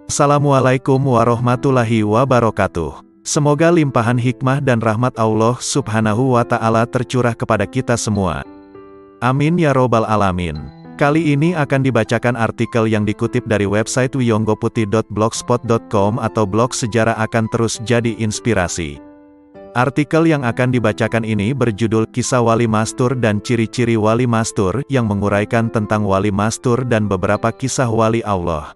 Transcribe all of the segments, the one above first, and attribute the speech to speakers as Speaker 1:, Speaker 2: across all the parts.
Speaker 1: Assalamualaikum warahmatullahi wabarakatuh. Semoga limpahan hikmah dan rahmat Allah Subhanahu wa Ta'ala tercurah kepada kita semua. Amin ya robbal alamin. Kali ini akan dibacakan artikel yang dikutip dari website wiyonggoputih.blogspot.com atau blog sejarah akan terus jadi inspirasi. Artikel yang akan dibacakan ini berjudul Kisah Wali Mastur dan Ciri-ciri Wali Mastur, yang menguraikan tentang Wali Mastur dan beberapa kisah Wali Allah.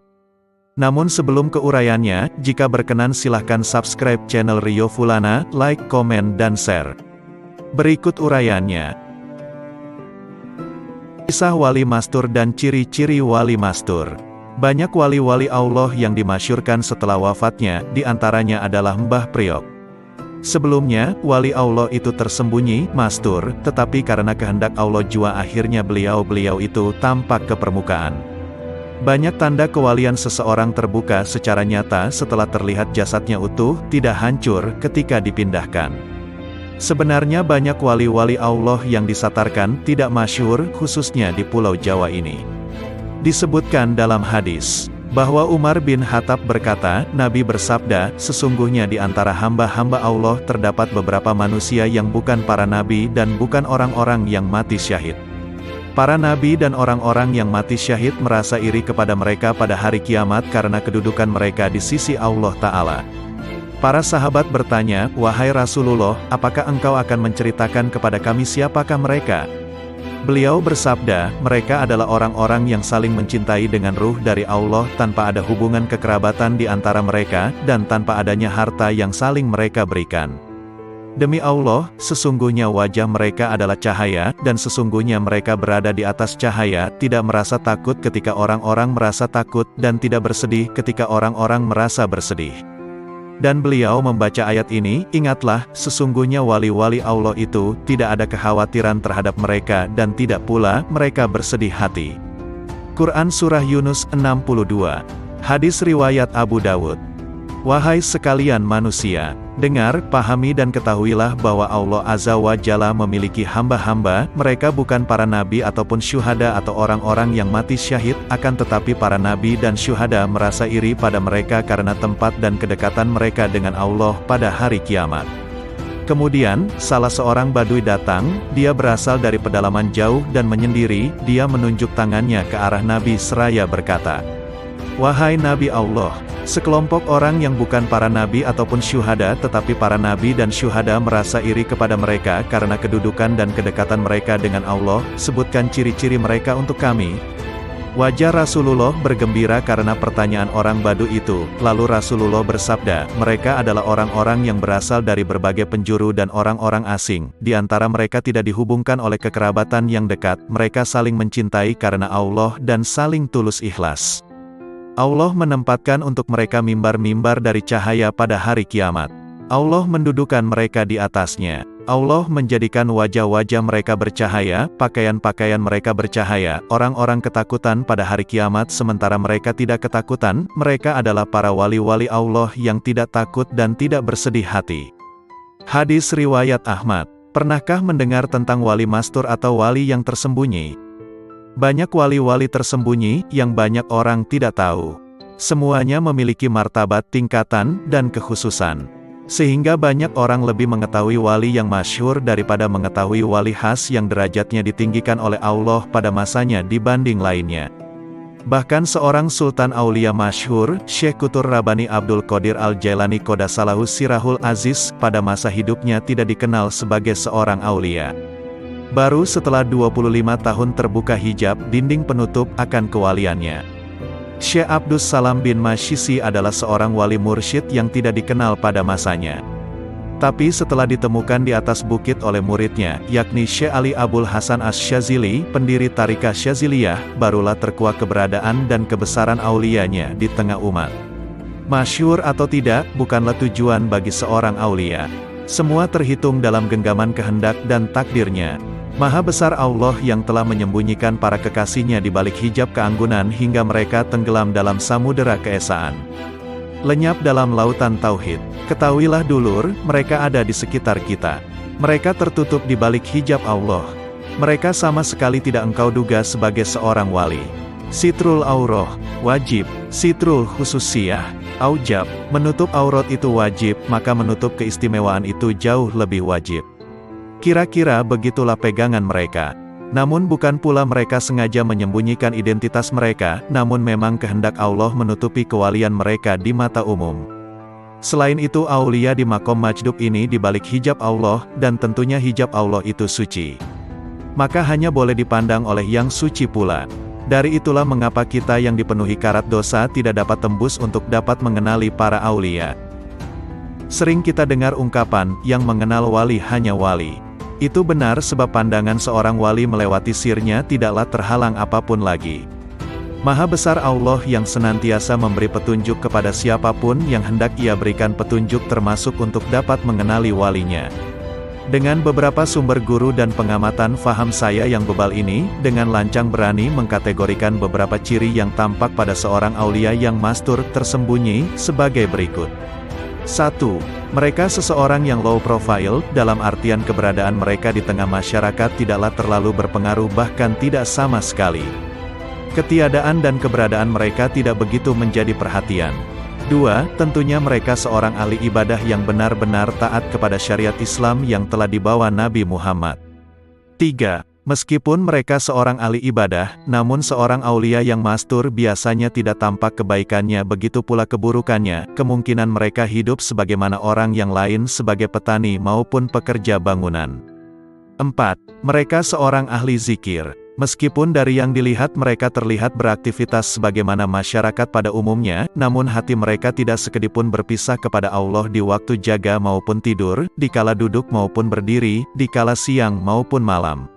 Speaker 1: Namun sebelum ke uraiannya, jika berkenan silahkan subscribe channel Rio Fulana, like, komen, dan share. Berikut uraiannya. Kisah Wali Mastur dan ciri-ciri Wali Mastur. Banyak wali-wali Allah yang dimasyhurkan setelah wafatnya, diantaranya adalah Mbah Priok. Sebelumnya, wali Allah itu tersembunyi, mastur, tetapi karena kehendak Allah jua akhirnya beliau itu tampak ke permukaan. Banyak tanda kewalian seseorang terbuka secara nyata setelah terlihat jasadnya utuh, tidak hancur ketika dipindahkan. Sebenarnya banyak wali-wali Allah yang disatarkan, tidak masyhur, khususnya di Pulau Jawa ini. Disebutkan dalam hadis, bahwa Umar bin Khattab berkata, Nabi bersabda, sesungguhnya di antara hamba-hamba Allah terdapat beberapa manusia yang bukan para nabi dan bukan orang-orang yang mati syahid. Para nabi dan orang-orang yang mati syahid merasa iri kepada mereka pada hari kiamat karena kedudukan mereka di sisi Allah Ta'ala. Para sahabat bertanya, wahai Rasulullah, apakah engkau akan menceritakan kepada kami siapakah mereka? Beliau bersabda, mereka adalah orang-orang yang saling mencintai dengan ruh dari Allah tanpa ada hubungan kekerabatan di antara mereka, dan tanpa adanya harta yang saling mereka berikan. Demi Allah, sesungguhnya wajah mereka adalah cahaya, dan sesungguhnya mereka berada di atas cahaya, tidak merasa takut ketika orang-orang merasa takut, dan tidak bersedih ketika orang-orang merasa bersedih. Dan beliau membaca ayat ini, ingatlah, sesungguhnya wali-wali Allah itu, tidak ada kekhawatiran terhadap mereka, dan tidak pula mereka bersedih hati. Quran Surah Yunus 62. Hadis riwayat Abu Dawud. Wahai sekalian manusia, dengar, pahami dan ketahuilah bahwa Allah Azza wa Jalla memiliki hamba-hamba, mereka bukan para nabi ataupun syuhada atau orang-orang yang mati syahid, akan tetapi para nabi dan syuhada merasa iri pada mereka karena tempat dan kedekatan mereka dengan Allah pada hari kiamat. Kemudian, salah seorang badui datang, dia berasal dari pedalaman jauh dan menyendiri, dia menunjuk tangannya ke arah Nabi seraya berkata, wahai Nabi Allah, sekelompok orang yang bukan para nabi ataupun syuhada tetapi para nabi dan syuhada merasa iri kepada mereka karena kedudukan dan kedekatan mereka dengan Allah, sebutkan ciri-ciri mereka untuk kami. Wajah Rasulullah bergembira karena pertanyaan orang Badu itu, lalu Rasulullah bersabda, mereka adalah orang-orang yang berasal dari berbagai penjuru dan orang-orang asing, di antara mereka tidak dihubungkan oleh kekerabatan yang dekat, mereka saling mencintai karena Allah dan saling tulus ikhlas. Allah menempatkan untuk mereka mimbar-mimbar dari cahaya pada hari kiamat. Allah mendudukan mereka di atasnya. Allah menjadikan wajah-wajah mereka bercahaya, pakaian-pakaian mereka bercahaya, orang-orang ketakutan pada hari kiamat sementara mereka tidak ketakutan, mereka adalah para wali-wali Allah yang tidak takut dan tidak bersedih hati. Hadis riwayat Ahmad. Pernahkah mendengar tentang wali mastur atau wali yang tersembunyi? Banyak wali-wali tersembunyi, yang banyak orang tidak tahu. Semuanya memiliki martabat, tingkatan, dan kekhususan. Sehingga banyak orang lebih mengetahui wali yang masyhur daripada mengetahui wali khas yang derajatnya ditinggikan oleh Allah pada masanya dibanding lainnya. Bahkan seorang Sultan Aulia masyhur, Syekh Qutur Rabbani Abdul Qadir Al-Jailani Qodasallahu Sirahul Aziz, pada masa hidupnya tidak dikenal sebagai seorang aulia. Baru setelah 25 tahun terbuka hijab, dinding penutup akan kewaliannya. Syekh Abdus Salam bin Masyisi adalah seorang wali mursyid yang tidak dikenal pada masanya. Tapi setelah ditemukan di atas bukit oleh muridnya, yakni Syekh Ali Abul Hasan Asy-Syadzili, pendiri Tariqah Syadziliyah, barulah terkuak keberadaan dan kebesaran auliyanya di tengah umat. Masyhur atau tidak, bukanlah tujuan bagi seorang aulia. Semua terhitung dalam genggaman kehendak dan takdirnya. Maha besar Allah yang telah menyembunyikan para kekasihnya di balik hijab keanggunan hingga mereka tenggelam dalam samudera keesaan. Lenyap dalam lautan tauhid. Ketahuilah dulur, mereka ada di sekitar kita. Mereka tertutup di balik hijab Allah. Mereka sama sekali tidak engkau duga sebagai seorang wali. Sitrul aurah, wajib. Sitrul khususiyah, aujab. Menutup aurat itu wajib, maka menutup keistimewaan itu jauh lebih wajib. Kira-kira begitulah pegangan mereka. Namun bukan pula mereka sengaja menyembunyikan identitas mereka, namun memang kehendak Allah menutupi kewalian mereka di mata umum. Selain itu aulia di makom majdub ini di balik hijab Allah, dan tentunya hijab Allah itu suci. Maka hanya boleh dipandang oleh yang suci pula. Dari itulah mengapa kita yang dipenuhi karat dosa tidak dapat tembus untuk dapat mengenali para aulia. Sering kita dengar ungkapan, yang mengenal wali hanya wali. Itu benar sebab pandangan seorang wali melewati sirnya tidaklah terhalang apapun lagi. Maha besar Allah yang senantiasa memberi petunjuk kepada siapapun yang hendak Ia berikan petunjuk termasuk untuk dapat mengenali walinya. Dengan beberapa sumber guru dan pengamatan faham saya yang bebal ini, dengan lancang berani mengkategorikan beberapa ciri yang tampak pada seorang aulia yang mastur tersembunyi, sebagai berikut. 1. Mereka seseorang yang low profile, dalam artian keberadaan mereka di tengah masyarakat tidaklah terlalu berpengaruh bahkan tidak sama sekali. Ketiadaan dan keberadaan mereka tidak begitu menjadi perhatian. 2. Tentunya mereka seorang ahli ibadah yang benar-benar taat kepada syariat Islam yang telah dibawa Nabi Muhammad. 3. Meskipun mereka seorang ahli ibadah, namun seorang aulia yang mastur biasanya tidak tampak kebaikannya begitu pula keburukannya, kemungkinan mereka hidup sebagaimana orang yang lain sebagai petani maupun pekerja bangunan. 4. Mereka seorang ahli zikir. Meskipun dari yang dilihat mereka terlihat beraktivitas sebagaimana masyarakat pada umumnya, namun hati mereka tidak sekedipun berpisah kepada Allah di waktu jaga maupun tidur, dikala duduk maupun berdiri, dikala siang maupun malam.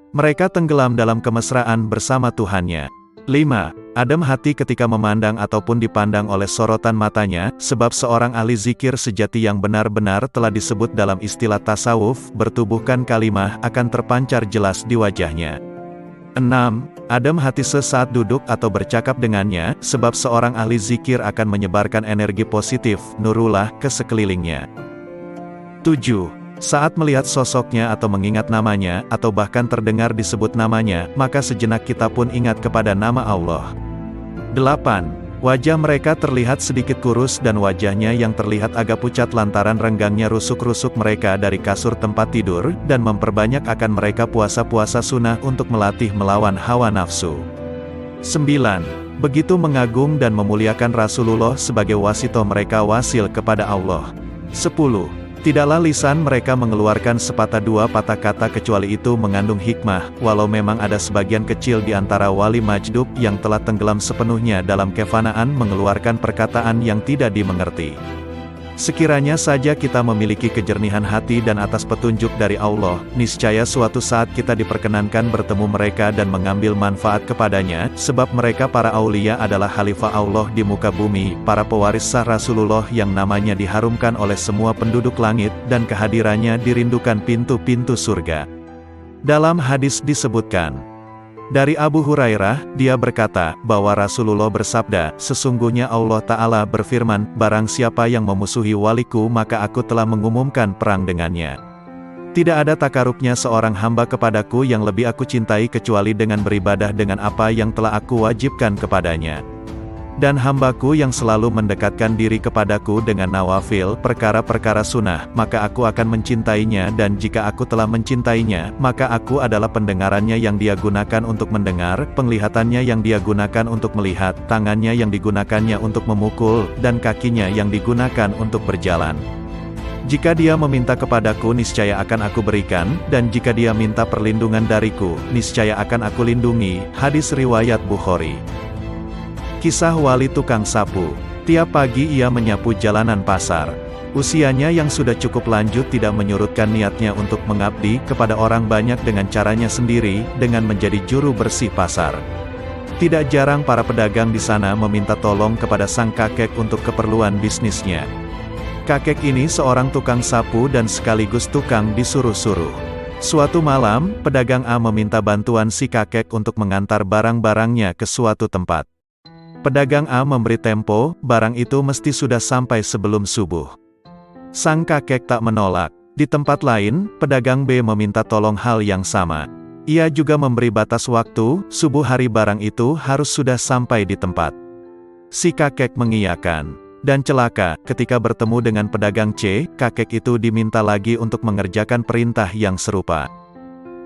Speaker 1: Mereka tenggelam dalam kemesraan bersama Tuhannya. 5. Adem hati ketika memandang ataupun dipandang oleh sorotan matanya, sebab seorang ahli zikir sejati yang benar-benar telah disebut dalam istilah tasawuf, bertubuhkan kalimah akan terpancar jelas di wajahnya. 6. Adem hati sesaat duduk atau bercakap dengannya, sebab seorang ahli zikir akan menyebarkan energi positif, nurullah, ke sekelilingnya. 7. Saat melihat sosoknya atau mengingat namanya, atau bahkan terdengar disebut namanya, maka sejenak kita pun ingat kepada nama Allah. 8. Wajah mereka terlihat sedikit kurus dan wajahnya yang terlihat agak pucat lantaran renggangnya rusuk-rusuk mereka dari kasur tempat tidur, dan memperbanyak akan mereka puasa-puasa sunnah untuk melatih melawan hawa nafsu. 9. Begitu mengagung dan memuliakan Rasulullah sebagai wasito mereka wasil kepada Allah. 10. Tidaklah lisan mereka mengeluarkan sepatah dua patah kata kecuali itu mengandung hikmah, walau memang ada sebagian kecil di antara wali majdub yang telah tenggelam sepenuhnya dalam kefanaan mengeluarkan perkataan yang tidak dimengerti. Sekiranya saja kita memiliki kejernihan hati dan atas petunjuk dari Allah, niscaya suatu saat kita diperkenankan bertemu mereka dan mengambil manfaat kepadanya, sebab mereka para aulia adalah khalifah Allah di muka bumi, para pewaris sah Rasulullah yang namanya diharumkan oleh semua penduduk langit, dan kehadirannya dirindukan pintu-pintu surga. Dalam hadis disebutkan, dari Abu Hurairah, dia berkata, bahwa Rasulullah bersabda, sesungguhnya Allah Ta'ala berfirman, barang siapa yang memusuhi waliku maka aku telah mengumumkan perang dengannya. Tidak ada takarubnya seorang hamba kepadaku yang lebih aku cintai kecuali dengan beribadah dengan apa yang telah aku wajibkan kepadanya. Dan hambaku yang selalu mendekatkan diri kepadaku dengan nawafil, perkara-perkara sunnah, maka aku akan mencintainya, dan jika aku telah mencintainya, maka aku adalah pendengarannya yang dia gunakan untuk mendengar, penglihatannya yang dia gunakan untuk melihat, tangannya yang digunakannya untuk memukul, dan kakinya yang digunakan untuk berjalan. Jika dia meminta kepadaku niscaya akan aku berikan, dan jika dia minta perlindungan dariku, niscaya akan aku lindungi. Hadis riwayat Bukhari. Kisah wali tukang sapu. Tiap pagi ia menyapu jalanan pasar. Usianya yang sudah cukup lanjut tidak menyurutkan niatnya untuk mengabdi kepada orang banyak dengan caranya sendiri, dengan menjadi juru bersih pasar. Tidak jarang para pedagang di sana meminta tolong kepada sang kakek untuk keperluan bisnisnya. Kakek ini seorang tukang sapu dan sekaligus tukang disuruh-suruh. Suatu malam, pedagang A meminta bantuan si kakek untuk mengantar barang-barangnya ke suatu tempat. Pedagang A memberi tempo, barang itu mesti sudah sampai sebelum subuh. Sang kakek tak menolak. Di tempat lain, pedagang B meminta tolong hal yang sama. Ia juga memberi batas waktu, subuh hari barang itu harus sudah sampai di tempat. Si kakek mengiyakan. Dan celaka, ketika bertemu dengan pedagang C, kakek itu diminta lagi untuk mengerjakan perintah yang serupa.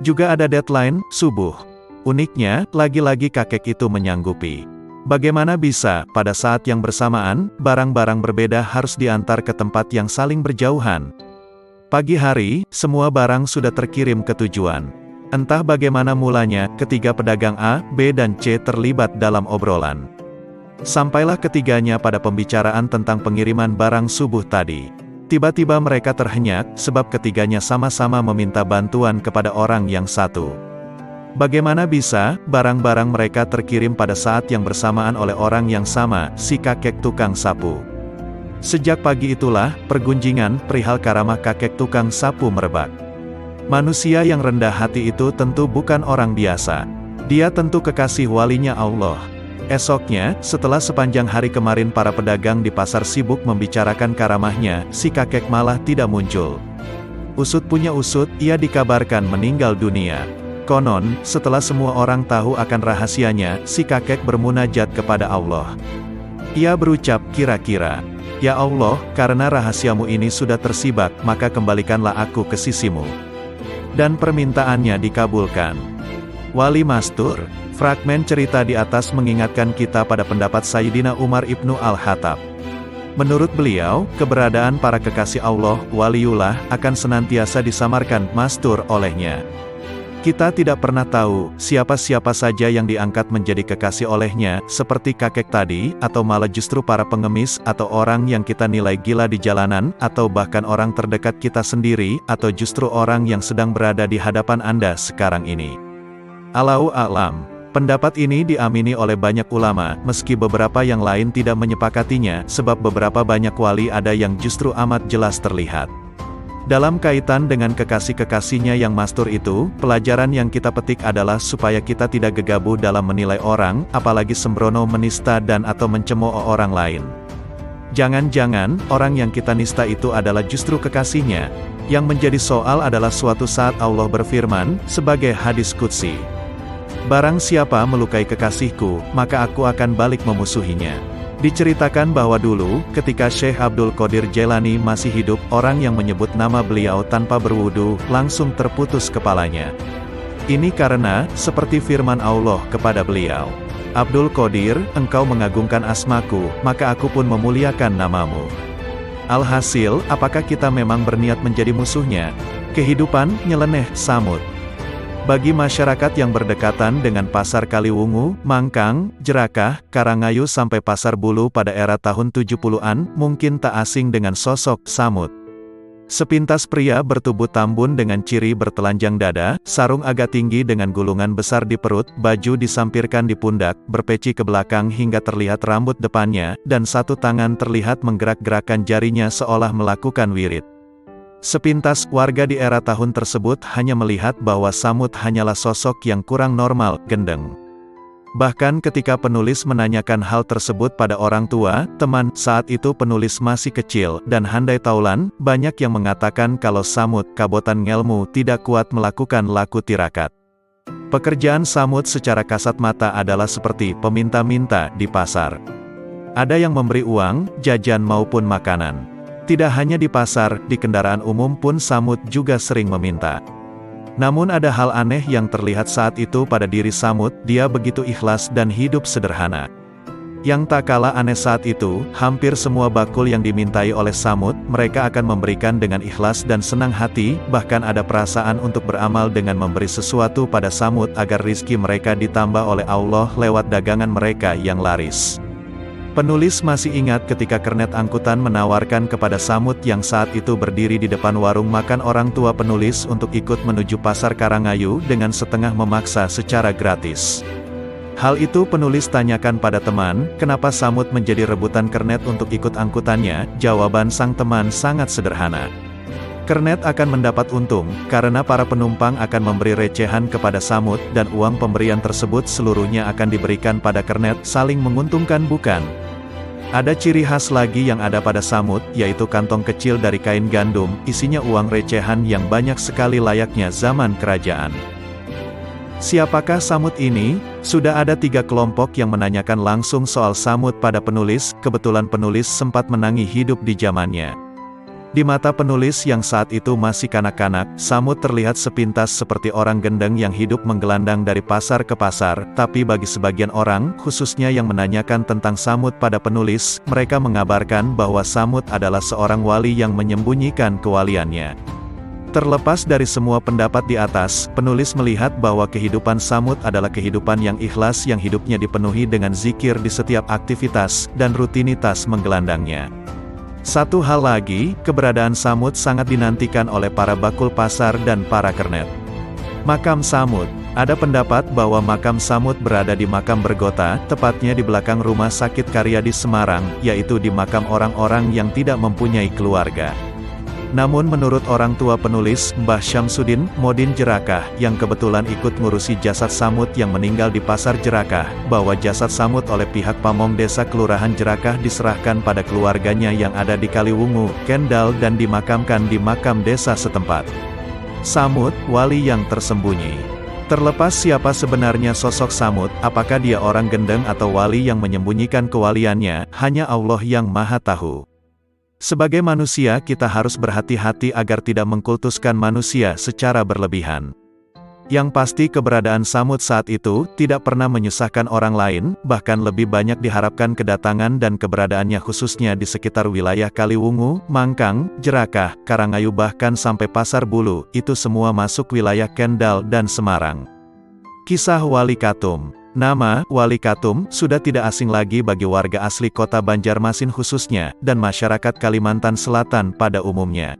Speaker 1: Juga ada deadline, subuh. Uniknya, lagi-lagi kakek itu menyanggupi. Bagaimana bisa, pada saat yang bersamaan, barang-barang berbeda harus diantar ke tempat yang saling berjauhan? Pagi hari, semua barang sudah terkirim ke tujuan. Entah bagaimana mulanya, ketiga pedagang A, B dan C terlibat dalam obrolan. Sampailah ketiganya pada pembicaraan tentang pengiriman barang subuh tadi. Tiba-tiba mereka terhenyak, sebab ketiganya sama-sama meminta bantuan kepada orang yang satu. Bagaimana bisa, barang-barang mereka terkirim pada saat yang bersamaan oleh orang yang sama, si kakek tukang sapu. Sejak pagi itulah, pergunjingan perihal karamah kakek tukang sapu merebak. Manusia yang rendah hati itu tentu bukan orang biasa. Dia tentu kekasih walinya Allah. Esoknya, setelah sepanjang hari kemarin para pedagang di pasar sibuk membicarakan karamahnya, si kakek malah tidak muncul. Usut punya usut, ia dikabarkan meninggal dunia. Konon, setelah semua orang tahu akan rahasianya, si kakek bermunajat kepada Allah. Ia berucap kira-kira, "Ya Allah, karena rahasiamu ini sudah tersibak, maka kembalikanlah aku ke sisimu." Dan permintaannya dikabulkan. Wali Mastur. Fragmen cerita di atas mengingatkan kita pada pendapat Sayyidina Umar ibnu Al-Khattab. Menurut beliau, keberadaan para kekasih Allah, waliullah, akan senantiasa disamarkan mastur olehnya. Kita tidak pernah tahu, siapa-siapa saja yang diangkat menjadi kekasih olehnya, seperti kakek tadi, atau malah justru para pengemis, atau orang yang kita nilai gila di jalanan, atau bahkan orang terdekat kita sendiri, atau justru orang yang sedang berada di hadapan Anda sekarang ini. Allahu a'lam. Pendapat ini diamini oleh banyak ulama, meski beberapa yang lain tidak menyepakatinya, sebab beberapa banyak wali ada yang justru amat jelas terlihat. Dalam kaitan dengan kekasih-kekasihnya yang mastur itu, pelajaran yang kita petik adalah supaya kita tidak gegabah dalam menilai orang, apalagi sembrono menista dan atau mencemooh orang lain. Jangan-jangan, orang yang kita nista itu adalah justru kekasihnya. Yang menjadi soal adalah suatu saat Allah berfirman, sebagai hadis qudsi. Barang siapa melukai kekasihku, maka aku akan balik memusuhinya. Diceritakan bahwa dulu, ketika Syekh Abdul Qadir Jailani masih hidup, orang yang menyebut nama beliau tanpa berwudu, langsung terputus kepalanya. Ini karena, seperti firman Allah kepada beliau, "Abdul Qadir, engkau mengagungkan asmaku, maka aku pun memuliakan namamu." Alhasil, apakah kita memang berniat menjadi musuhnya? Kehidupan, nyeleneh, samut. Bagi masyarakat yang berdekatan dengan Pasar Kaliwungu, Mangkang, Jerakah, Karangayu sampai Pasar Bulu pada era tahun 70-an, mungkin tak asing dengan sosok Samut. Sepintas pria bertubuh tambun dengan ciri bertelanjang dada, sarung agak tinggi dengan gulungan besar di perut, baju disampirkan di pundak, berpeci ke belakang hingga terlihat rambut depannya, dan satu tangan terlihat menggerak-gerakkan jarinya seolah melakukan wirid. Sepintas, warga di era tahun tersebut hanya melihat bahwa Samut hanyalah sosok yang kurang normal, gendeng. Bahkan ketika penulis menanyakan hal tersebut pada orang tua, teman, saat itu penulis masih kecil, dan handai taulan, banyak yang mengatakan kalau Samut, kabotan ngelmu, tidak kuat melakukan laku tirakat. Pekerjaan Samut secara kasat mata adalah seperti peminta-minta di pasar. Ada yang memberi uang, jajan maupun makanan. Tidak hanya di pasar, di kendaraan umum pun Samut juga sering meminta. Namun ada hal aneh yang terlihat saat itu pada diri Samut, dia begitu ikhlas dan hidup sederhana. Yang tak kalah aneh saat itu, hampir semua bakul yang dimintai oleh Samut, mereka akan memberikan dengan ikhlas dan senang hati, bahkan ada perasaan untuk beramal dengan memberi sesuatu pada Samut agar rizki mereka ditambah oleh Allah lewat dagangan mereka yang laris. Penulis masih ingat ketika kernet angkutan menawarkan kepada Samut yang saat itu berdiri di depan warung makan orang tua penulis untuk ikut menuju Pasar Karangayu dengan setengah memaksa secara gratis. Hal itu penulis tanyakan pada teman, kenapa Samud menjadi rebutan Kernet untuk ikut angkutannya? Jawaban sang teman sangat sederhana. Kernet akan mendapat untung, karena para penumpang akan memberi recehan kepada Samud, dan uang pemberian tersebut seluruhnya akan diberikan pada Kernet, saling menguntungkan bukan? Ada ciri khas lagi yang ada pada Samud, yaitu kantong kecil dari kain gandum, isinya uang recehan yang banyak sekali layaknya zaman kerajaan. Siapakah Samud ini? Sudah ada 3 kelompok yang menanyakan langsung soal Samud pada penulis, kebetulan penulis sempat menangi hidup di zamannya. Di mata penulis yang saat itu masih kanak-kanak, Samud terlihat sepintas seperti orang gendeng yang hidup menggelandang dari pasar ke pasar, tapi bagi sebagian orang, khususnya yang menanyakan tentang Samud pada penulis, mereka mengabarkan bahwa Samud adalah seorang wali yang menyembunyikan kewaliannya. Terlepas dari semua pendapat di atas, penulis melihat bahwa kehidupan Samud adalah kehidupan yang ikhlas yang hidupnya dipenuhi dengan zikir di setiap aktivitas, dan rutinitas menggelandangnya. Satu hal lagi, keberadaan Samud sangat dinantikan oleh para bakul pasar dan para kernet. Makam Samud. Ada pendapat bahwa makam Samud berada di makam Bergota, tepatnya di belakang Rumah Sakit Karyadis Semarang, yaitu di makam orang-orang yang tidak mempunyai keluarga. Namun menurut orang tua penulis, Mbah Syamsuddin Modin Jerakah, yang kebetulan ikut ngurusi jasad Samud yang meninggal di Pasar Jerakah, bahwa jasad Samud oleh pihak pamong desa Kelurahan Jerakah diserahkan pada keluarganya yang ada di Kaliwungu, Kendal dan dimakamkan di makam desa setempat. Samud, wali yang tersembunyi. Terlepas siapa sebenarnya sosok Samud, apakah dia orang gendeng atau wali yang menyembunyikan kewaliannya, hanya Allah yang Maha Tahu. Sebagai manusia kita harus berhati-hati agar tidak mengkultuskan manusia secara berlebihan. Yang pasti keberadaan Samud saat itu, tidak pernah menyusahkan orang lain, bahkan lebih banyak diharapkan kedatangan dan keberadaannya khususnya di sekitar wilayah Kaliwungu, Mangkang, Jerakah, Karangayu bahkan sampai Pasar Bulu, itu semua masuk wilayah Kendal dan Semarang. Kisah Wali Katum. Nama, Wali Katum, sudah tidak asing lagi bagi warga asli kota Banjarmasin khususnya, dan masyarakat Kalimantan Selatan pada umumnya.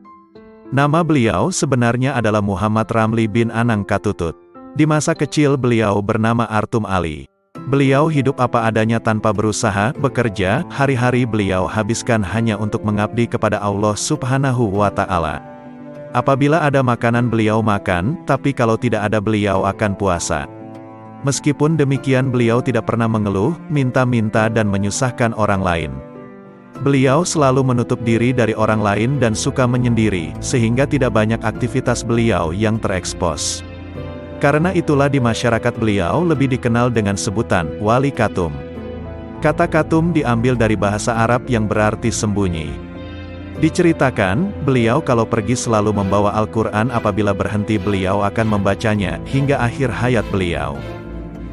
Speaker 1: Nama beliau sebenarnya adalah Muhammad Ramli bin Anang Katutut. Di masa kecil beliau bernama Artum Ali. Beliau hidup apa adanya tanpa berusaha, bekerja, hari-hari beliau habiskan hanya untuk mengabdi kepada Allah Subhanahu wa Ta'ala. Apabila ada makanan beliau makan, tapi kalau tidak ada beliau akan puasa. Meskipun demikian beliau tidak pernah mengeluh, minta-minta dan menyusahkan orang lain. Beliau selalu menutup diri dari orang lain dan suka menyendiri, sehingga tidak banyak aktivitas beliau yang terekspos. Karena itulah di masyarakat beliau lebih dikenal dengan sebutan, Wali Katum. Kata Katum diambil dari bahasa Arab yang berarti sembunyi. Diceritakan, beliau kalau pergi selalu membawa Al-Quran apabila berhenti beliau akan membacanya, hingga akhir hayat beliau.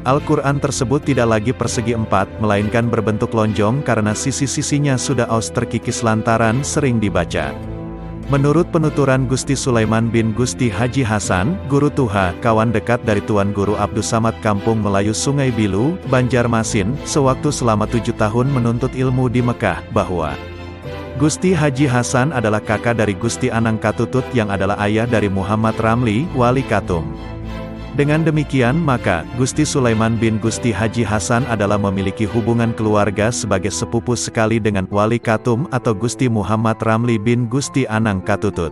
Speaker 1: Al-Quran tersebut tidak lagi persegi 4, melainkan berbentuk lonjong karena sisi-sisinya sudah aus terkikis lantaran sering dibaca. Menurut penuturan Gusti Sulaiman bin Gusti Haji Hasan, Guru Tuha, kawan dekat dari Tuan Guru Abdus Samad Kampung Melayu Sungai Bilu, Banjarmasin, sewaktu selama 7 tahun menuntut ilmu di Mekah, bahwa Gusti Haji Hasan adalah kakak dari Gusti Anang Katutut yang adalah ayah dari Muhammad Ramli, Wali Katum. Dengan demikian maka, Gusti Sulaiman bin Gusti Haji Hasan adalah memiliki hubungan keluarga sebagai sepupu sekali dengan Wali Katum atau Gusti Muhammad Ramli bin Gusti Anang Katutut.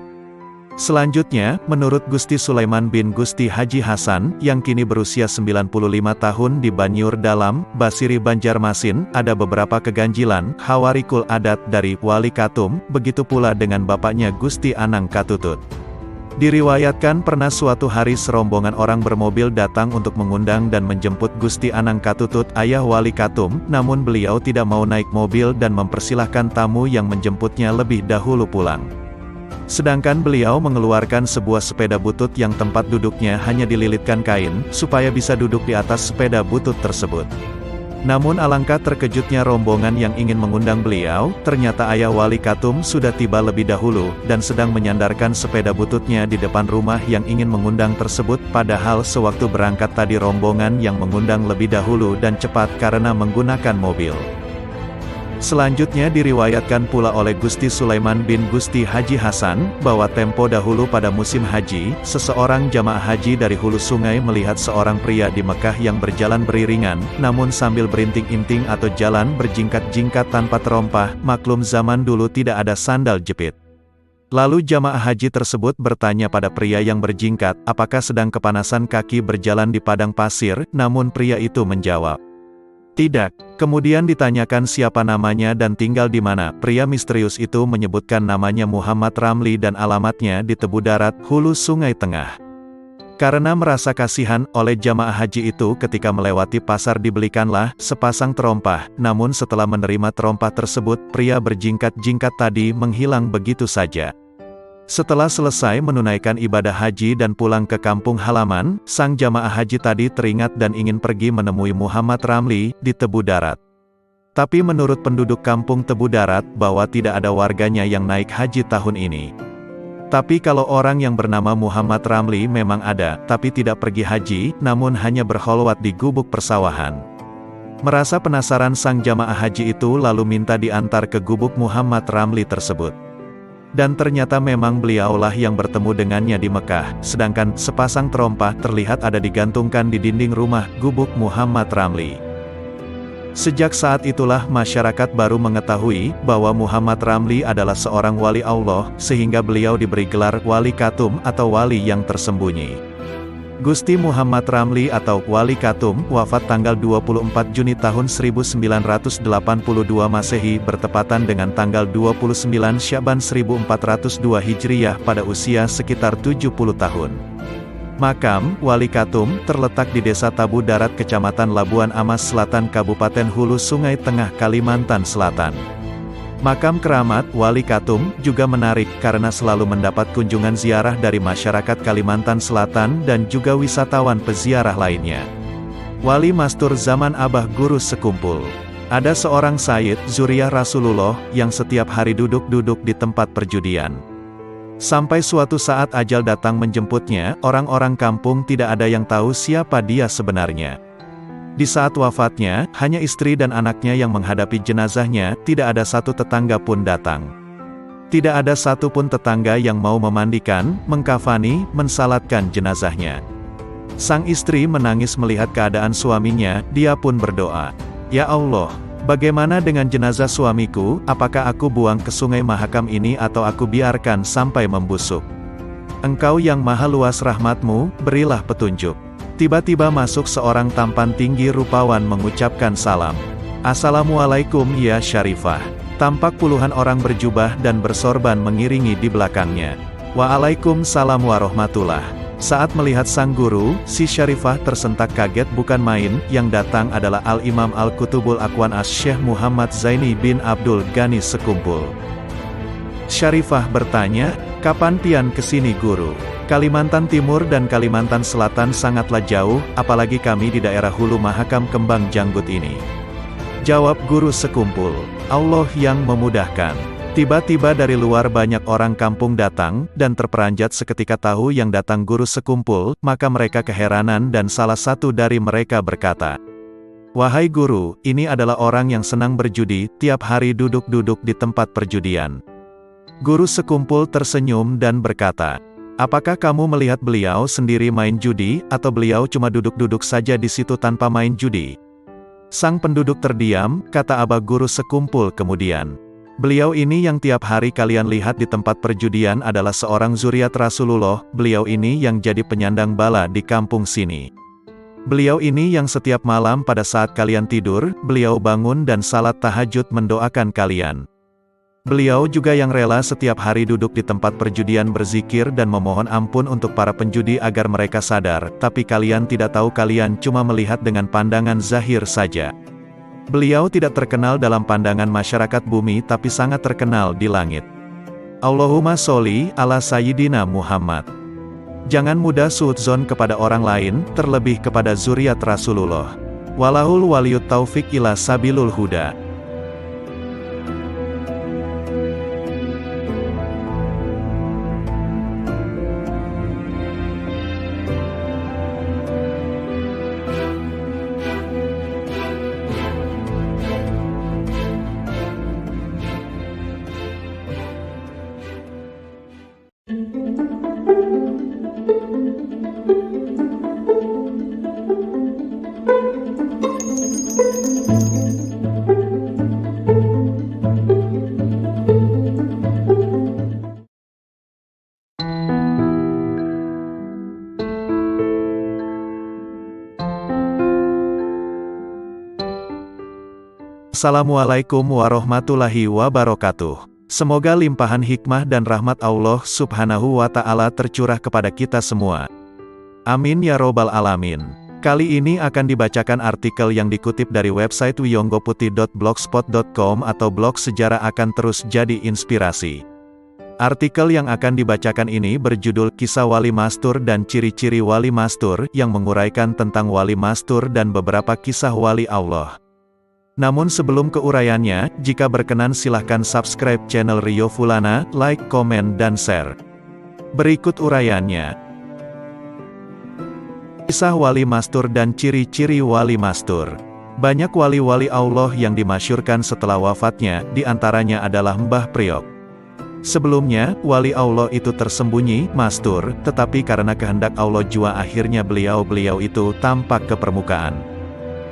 Speaker 1: Selanjutnya, menurut Gusti Sulaiman bin Gusti Haji Hasan, yang kini berusia 95 tahun di Banyur Dalam, Basiri Banjarmasin, ada beberapa keganjilan, hawarikul adat dari Wali Katum, begitu pula dengan bapaknya Gusti Anang Katutut. Diriwayatkan pernah suatu hari serombongan orang bermobil datang untuk mengundang dan menjemput Gusti Anang Katutut, ayah Wali Katum, namun beliau tidak mau naik mobil dan mempersilahkan tamu yang menjemputnya lebih dahulu pulang. Sedangkan beliau mengeluarkan sebuah sepeda butut yang tempat duduknya hanya dililitkan kain, supaya bisa duduk di atas sepeda butut tersebut. Namun alangkah terkejutnya rombongan yang ingin mengundang beliau, ternyata ayah Wali Katum sudah tiba lebih dahulu, dan sedang menyandarkan sepeda bututnya di depan rumah yang ingin mengundang tersebut, padahal sewaktu berangkat tadi rombongan yang mengundang lebih dahulu dan cepat karena menggunakan mobil. Selanjutnya diriwayatkan pula oleh Gusti Sulaiman bin Gusti Haji Hasan, bahwa tempo dahulu pada musim haji, seseorang jamaah haji dari hulu sungai melihat seorang pria di Mekah yang berjalan beriringan, namun sambil berinting-inting atau jalan berjingkat-jingkat tanpa terompah, maklum zaman dulu tidak ada sandal jepit. Lalu jamaah haji tersebut bertanya pada pria yang berjingkat, apakah sedang kepanasan kaki berjalan di padang pasir, namun pria itu menjawab, "Tidak." Kemudian ditanyakan siapa namanya dan tinggal di mana. Pria misterius itu menyebutkan namanya Muhammad Ramli dan alamatnya di Tebu Darat, hulu Sungai Tengah. Karena merasa kasihan oleh jamaah haji itu, ketika melewati pasar dibelikanlah sepasang terompah. Namun setelah menerima terompah tersebut, pria berjingkat-jingkat tadi menghilang begitu saja. Setelah selesai menunaikan ibadah haji dan pulang ke kampung halaman, sang jamaah haji tadi teringat dan ingin pergi menemui Muhammad Ramli di Tebu Darat. Tapi menurut penduduk kampung Tebu Darat, bahwa tidak ada warganya yang naik haji tahun ini. Tapi kalau orang yang bernama Muhammad Ramli memang ada, tapi tidak pergi haji, namun hanya berkholwat di gubuk persawahan. Merasa penasaran, sang jamaah haji itu lalu minta diantar ke gubuk Muhammad Ramli tersebut. Dan ternyata memang beliaulah yang bertemu dengannya di Mekah, sedangkan sepasang terompah terlihat ada digantungkan di dinding rumah gubuk Muhammad Ramli. Sejak saat itulah masyarakat baru mengetahui bahwa Muhammad Ramli adalah seorang wali Allah, sehingga beliau diberi gelar Wali Katum atau wali yang tersembunyi. Gusti Muhammad Ramli atau Wali Katum wafat tanggal 24 Juni tahun 1982 Masehi, bertepatan dengan tanggal 29 Syaban 1402 Hijriyah pada usia sekitar 70 tahun. Makam Wali Katum terletak di Desa Tebu Darat, Kecamatan Labuan Amas Selatan, Kabupaten Hulu Sungai Tengah, Kalimantan Selatan. Makam keramat Wali Katum juga menarik karena selalu mendapat kunjungan ziarah dari masyarakat Kalimantan Selatan dan juga wisatawan peziarah lainnya. Wali Mastur zaman Abah Guru Sekumpul. Ada seorang Sayyid, zuriyah Rasulullah, yang setiap hari duduk-duduk di tempat perjudian. Sampai suatu saat ajal datang menjemputnya, orang-orang kampung tidak ada yang tahu siapa dia sebenarnya. Di saat wafatnya, hanya istri dan anaknya yang menghadapi jenazahnya, tidak ada satu tetangga pun datang. Tidak ada satu pun tetangga yang mau memandikan, mengkafani, mensalatkan jenazahnya. Sang istri menangis melihat keadaan suaminya, dia pun berdoa, "Ya Allah, bagaimana dengan jenazah suamiku, apakah aku buang ke sungai Mahakam ini atau aku biarkan sampai membusuk? Engkau yang maha luas rahmatmu, berilah petunjuk." Tiba-tiba masuk seorang tampan tinggi rupawan mengucapkan salam. "Assalamualaikum ya Syarifah." Tampak puluhan orang berjubah dan bersorban mengiringi di belakangnya. "Waalaikumsalam warahmatullah." Saat melihat sang guru, si Syarifah tersentak kaget bukan main, yang datang adalah Al-Imam Al-Qutubul Aqwan Asy-Syaikh Muhammad Zaini bin Abdul Ghani Sekumpul. Syarifah bertanya, "Kapan pian kesini guru? Kalimantan Timur dan Kalimantan Selatan sangatlah jauh, apalagi kami di daerah Hulu Mahakam Kembang Janggut ini." Jawab Guru Sekumpul, "Allah yang memudahkan." Tiba-tiba dari luar banyak orang kampung datang, dan terperanjat seketika tahu yang datang Guru Sekumpul, maka mereka keheranan dan salah satu dari mereka berkata, "Wahai guru, ini adalah orang yang senang berjudi, tiap hari duduk-duduk di tempat perjudian." Guru Sekumpul tersenyum dan berkata, "Apakah kamu melihat beliau sendiri main judi, atau beliau cuma duduk-duduk saja di situ tanpa main judi?" Sang penduduk terdiam, kata Abah Guru Sekumpul kemudian, "Beliau ini yang tiap hari kalian lihat di tempat perjudian adalah seorang zuriat Rasulullah, beliau ini yang jadi penyandang bala di kampung sini. Beliau ini yang setiap malam pada saat kalian tidur, beliau bangun dan salat tahajud mendoakan kalian. Beliau juga yang rela setiap hari duduk di tempat perjudian berzikir dan memohon ampun untuk para penjudi agar mereka sadar, tapi kalian tidak tahu, kalian cuma melihat dengan pandangan zahir saja. Beliau tidak terkenal dalam pandangan masyarakat bumi tapi sangat terkenal di langit. Allahumma sholli ala Sayyidina Muhammad." Jangan mudah suudzon kepada orang lain, terlebih kepada zuriat Rasulullah. Walahul waliyut taufik ila sabilul huda. Assalamualaikum warahmatullahi wabarakatuh. Semoga limpahan hikmah dan rahmat Allah Subhanahu wa Ta'ala tercurah kepada kita semua. Amin ya robbal alamin. Kali ini akan dibacakan artikel yang dikutip dari website wiyonggoputih.blogspot.com atau blog sejarah akan terus jadi inspirasi. Artikel yang akan dibacakan ini berjudul Kisah Wali Mastur dan Ciri-ciri Wali Mastur, yang menguraikan tentang Wali Mastur dan beberapa kisah Wali Allah. Namun sebelum ke uraiannya, jika berkenan silahkan subscribe channel Rio Fulana, like, komen, dan share. Berikut uraiannya. Kisah Wali Mastur dan ciri-ciri Wali Mastur. Banyak wali-wali Allah yang dimasyhurkan setelah wafatnya, di antaranya adalah Mbah Priok. Sebelumnya, wali Allah itu tersembunyi, mastur, tetapi karena kehendak Allah jua akhirnya beliau-beliau itu tampak ke permukaan.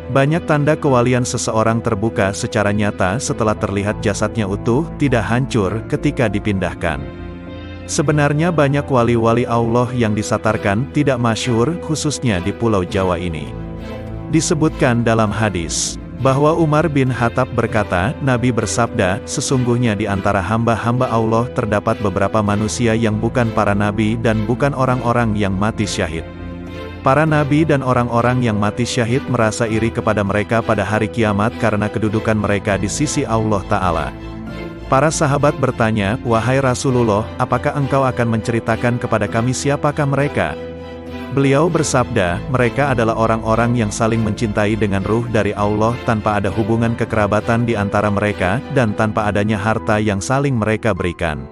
Speaker 1: Banyak tanda kewalian seseorang terbuka secara nyata setelah terlihat jasadnya utuh, tidak hancur, ketika dipindahkan. Sebenarnya banyak wali-wali Allah yang disatarkan, tidak masyhur, khususnya di Pulau Jawa ini. Disebutkan dalam hadis, bahwa Umar bin Khattab berkata, Nabi bersabda, sesungguhnya di antara hamba-hamba Allah terdapat beberapa manusia yang bukan para nabi dan bukan orang-orang yang mati syahid. Para nabi dan orang-orang yang mati syahid merasa iri kepada mereka pada hari kiamat karena kedudukan mereka di sisi Allah Ta'ala. Para sahabat bertanya, wahai Rasulullah, apakah engkau akan menceritakan kepada kami siapakah mereka? Beliau bersabda, mereka adalah orang-orang yang saling mencintai dengan ruh dari Allah tanpa ada hubungan kekerabatan di antara mereka, dan tanpa adanya harta yang saling mereka berikan.